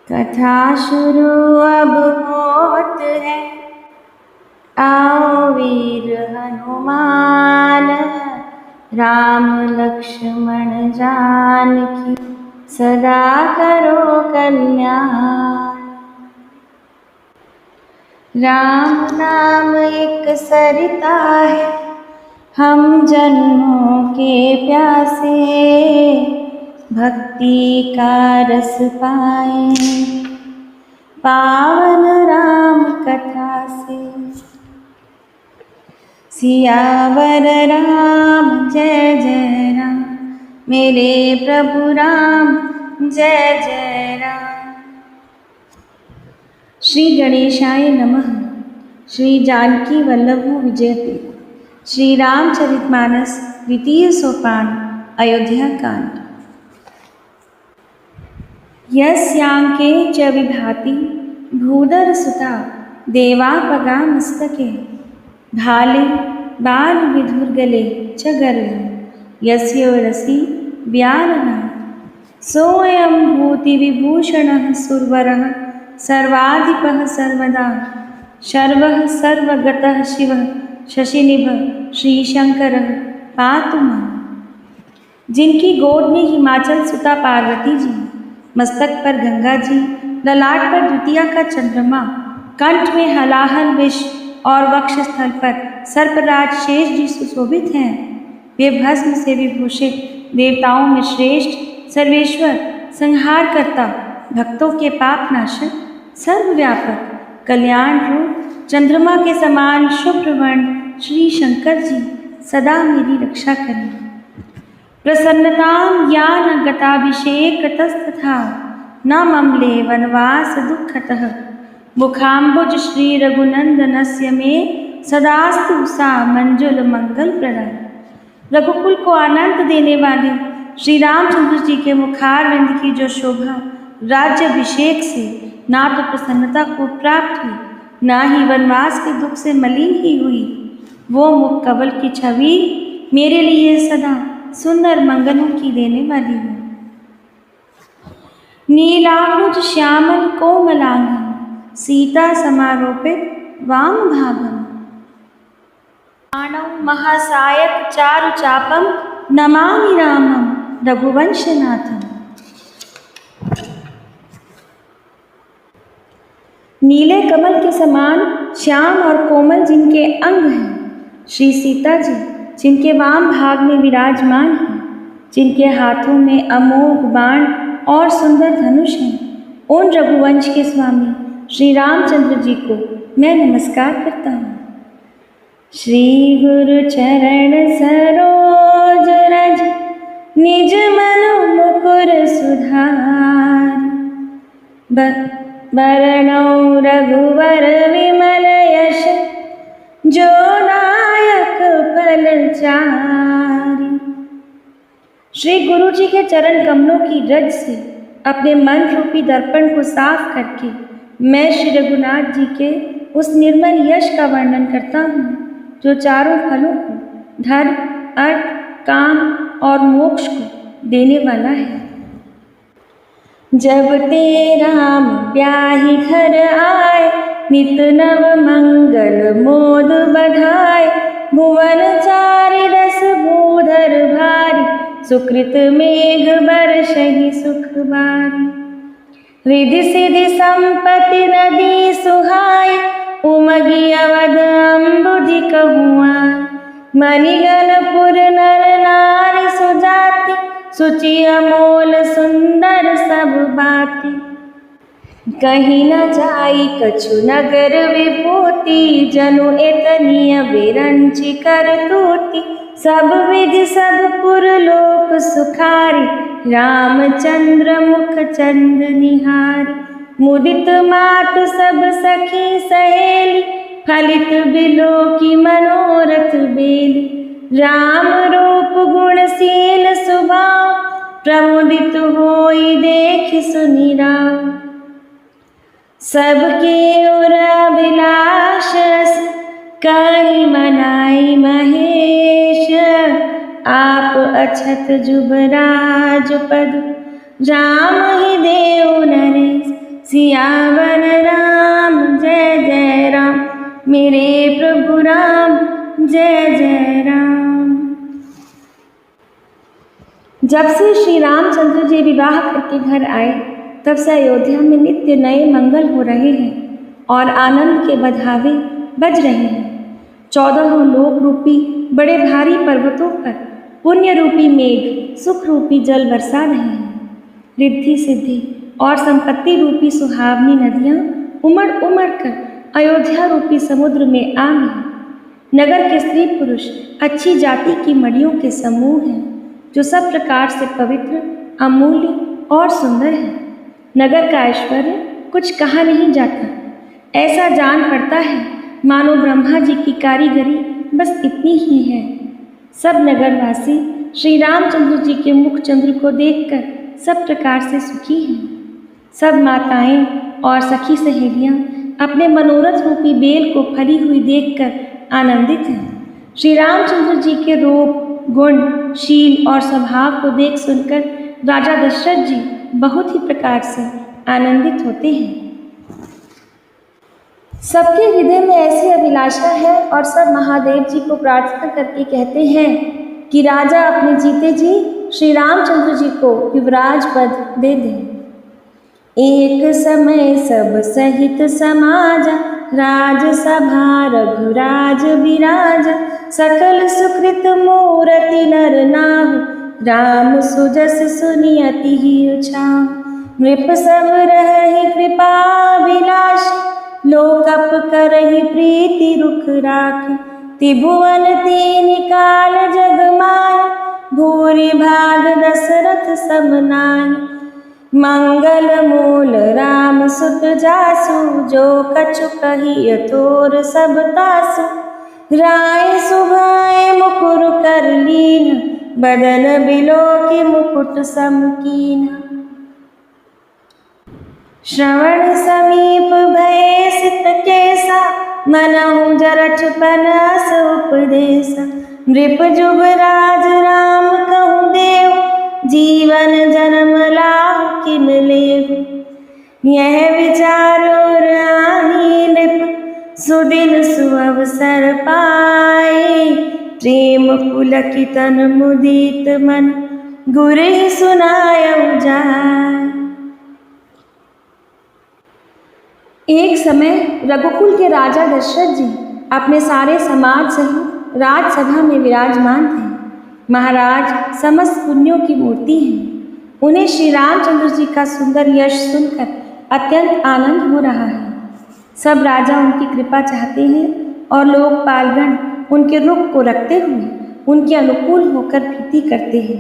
कथा शुरू अब होत है, आओ वीर हनुमान, राम लक्ष्मण जानकी सदा करो कल्याण। राम नाम एक सरिता है, हम जन्मों के प्यासे, भक्ति का रस पाए पावन राम कथा से। सियावर राम जय जय राम, मेरे प्रभु राम जय जय राम। श्री गणेशाय नमः। श्री जानकी वल्लभो विजयते। श्री रामचरितमानस द्वितीय सोपान अयोध्या कांड। यस्यांके च विभाति भूधर सुता देवापगा मस्तके, भाले बाल विधुर्गले च गर्वे, यस्य रसि व्यालना। सोऽयं भूति विभूषणः सुरवरः, सर्वाधिपः सर्वदा, शर्वः सर्वगतः शिवः शशिनिभः श्रीशंकरः पातु मां। जिनकी गोद में हिमाचल सुता पार्वती जी, मस्तक पर गंगा जी, ललाट पर द्वितीया का चंद्रमा, कंठ में हलाहल विष और वक्षस्थल पर सर्पराज शेष जी सुशोभित हैं। वे भस्म से विभूषित देवताओं में श्रेष्ठ सर्वेश्वर, संहार करता, भक्तों के पाप नाशक, सर्वव्यापक, कल्याण रूप चंद्रमा के समान शुभ्रवर्ण श्री शंकर जी सदा मेरी रक्षा करें। प्रसन्नतां या न गताभिषेकतस्तथा, न ममले वनवास दुःखतः, मुखाम्बुज श्री रघुनंदनस्य मे सदास्तु सा मंजुल मंगल प्रदा। रघुकुल को आनंद देने वाले श्री रामचंद्र जी के मुखारविंद की जो शोभा राज्याभिषेक से ना तो प्रसन्नता को प्राप्त हुई, ना ही वनवास के दुख से मलिन ही हुई, वो मुख कवल की छवि मेरे लिए सदा सुंदर मंगलों की देने वाली है। नीलांबुज श्यामल कोमलांगन, सीता समारोपित वाम भागम। मानव महासायक चारु चापम, नमामि रामम रघुवंशनाथम। नीले कमल के समान श्याम और कोमल जिनके अंग हैं, श्री सीता जी जिनके वाम भाग में विराजमान हैं, जिनके हाथों में अमोघ बाण और सुंदर धनुष हैं, उन रघुवंश के स्वामी श्री रामचंद्र जी को मैं नमस्कार करता हूँ। श्री गुरु चरण सरोज रज, निज मनु मुकुर सुधार, बरनौ रघुवर विमल यश, जो नायक फल चारि। श्री गुरु जी के चरण कमलों की रज से अपने मन रूपी दर्पण को साफ करके मैं श्री रघुनाथ जी के उस निर्मल यश का वर्णन करता हूँ, जो चारों फलों को धर्म, अर्थ, काम और मोक्ष को देने वाला है। जब ते राम ब्याहि घर आए, नित नव मंगल मोद बधाए, भुवन चारि रस भूधर भारी, सुकृत मेघ बरषहि सुख बारी। रिधि सिधि संपत्ति नदी सुहाए, उमगी अवध अम्बुधि कहुआए। मणिगण पुर नर नारी सुजाति, सुचि अमोल सुंदर सब बाती। कहीं न जाई कछु नगर विभूति, जनु एतनिय बिरंचि कर तूती। सब विधि सब पुर लोक सुखारी, रामचंद्र मुख चंद निहारी। मुदित मातु सब सखी सहेली, फलित बिलो की मनोरथ बेली। राम रूप गुणशील स्वभाव, प्रमुदित होई देख सुनि राम। सबके उर अभिलाष रस, कहि मनाई महेश। आप अछत जुबराज पद, राम ही देव नरेश। सियावर राम जय जय राम, मेरे प्रभु राम जय जय राम। जब से श्री रामचंद्र जी विवाह करके घर आए, तब से अयोध्या में नित्य नए मंगल हो रहे हैं और आनंद के बधावे बज रहे हैं। 14 लोक रूपी बड़े भारी पर्वतों पर पुण्य रूपी मेघ सुख रूपी जल बरसा रहे हैं। रिद्धि सिद्धि और संपत्ति रूपी सुहावनी नदियां उमड़ उमड़ कर अयोध्या रूपी समुद्र में आ गई। नगर के स्त्री पुरुष अच्छी जाति की मड़ियों के समूह हैं, जो सब प्रकार से पवित्र, अमूल्य और सुंदर है। नगर का ऐश्वर्य कुछ कहा नहीं जाता। ऐसा जान पड़ता है मानो ब्रह्मा जी की कारीगरी बस इतनी ही है। सब नगरवासी श्री रामचंद्र जी के मुख चंद्र को देखकर सब प्रकार से सुखी हैं। सब माताएं और सखी सहेलियां अपने मनोरथ रूपी बेल को फली हुई देखकर आनंदित हैं। श्री रामचंद्र जी के रूप, गुण, शील और स्वभाव को देख सुनकर राजा दशरथ जी बहुत ही प्रकार से आनंदित होते हैं। सबके हृदय में ऐसी अभिलाषा है और सब महादेव जी को प्रार्थना करके कहते हैं कि राजा अपने जीते जी श्री रामचंद्र जी को युवराज पद दे दें। एक समय सब सहित समाज, राजसभा रघुराज विराज, सकल सुकृत मूरति नर नाहु, राम सुजस सुनियति ही उछाहु। नृप सब रहहि कृपा विलास, लोकप करहि प्रीति रुख राख। त्रिभुवन तीन काल जग माय, भूरि भाग दशरथ सब नाहि। मंगल मूल राम सुत जासु, जो कछु कही यथोर सब तासु। राय सुभाए मुकुर कर लीन, बदन बिलोकी मुकुट सम कीन्हा। श्रवण समीप भय सित केसा, मनहु जरठ पनस उपदेसा। नृप जुगराज राम कहूँ देव, जीवन जन्म लाहु किन लेहु। यह विचारो रानी नृप, सुदिन सुअवसर पाए। प्रेम पुलकित तन मुदित मन, गुरहि सुनायउ जाय। एक समय रघुकुल के राजा दशरथ जी अपने सारे समाज सहित राजसभा में विराजमान थे। महाराज समस्त पुण्यों की मूर्ति हैं। उन्हें श्री रामचंद्र जी का सुंदर यश सुनकर अत्यंत आनंद हो रहा है। सब राजा उनकी कृपा चाहते हैं और लोकपालगण उनके रुख को रखते हुए उनके अनुकूल होकर प्रीति करते हैं।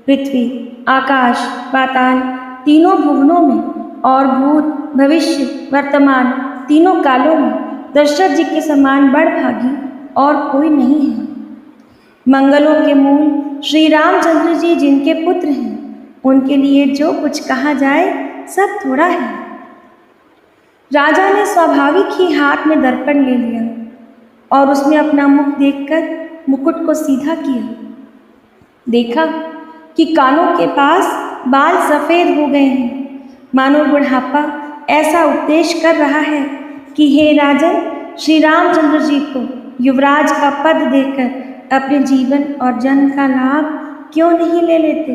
पृथ्वी, आकाश, पाताल तीनों भुवनों में और भूत, भविष्य, वर्तमान तीनों कालों में दशरथ जी के समान बड़भागी और कोई नहीं है। मंगलों के मूल श्री रामचंद्र जी जिनके पुत्र हैं, उनके लिए जो कुछ कहा जाए सब थोड़ा है। राजा ने स्वाभाविक ही हाथ में दर्पण ले लिया और उसमें अपना मुख देखकर मुकुट को सीधा किया। देखा कि कानों के पास बाल सफ़ेद हो गए हैं, मानो बुढ़ापा ऐसा उपदेश कर रहा है कि हे राजन, श्री रामचंद्र जी को युवराज का पद देकर अपने जीवन और जन्म का लाभ क्यों नहीं ले लेते।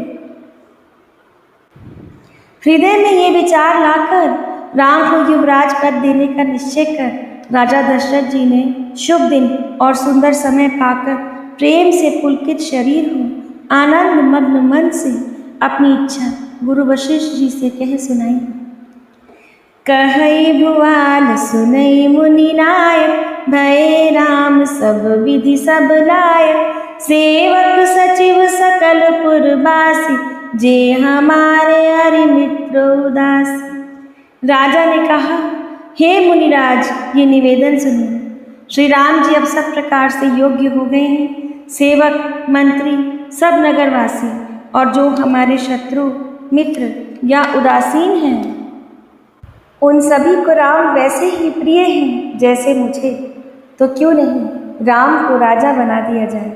हृदय में ये विचार लाकर राम को युवराज पद देने का निश्चय कर राजा दशरथ जी ने शुभ दिन और सुंदर समय पाकर प्रेम से पुलकित शरीर हो आनंद मग्न मन से अपनी इच्छा गुरु वशिष्ठ जी से कह सुनाई। कहई भुआल सुनई मुनि नायक, भय राम सब विधि सब लायक। सेवक सचिव सकल पुरवासी, जे हमारे हरि मित्र उदासी। राजा ने कहा, हे मुनिराज, ये निवेदन सुनिए। श्री राम जी अब सब प्रकार से योग्य हो गए हैं। सेवक, मंत्री, सब नगरवासी और जो हमारे शत्रु, मित्र या उदासीन हैं, उन सभी को राम वैसे ही प्रिय हैं जैसे मुझे। तो क्यों नहीं राम को राजा बना दिया जाए।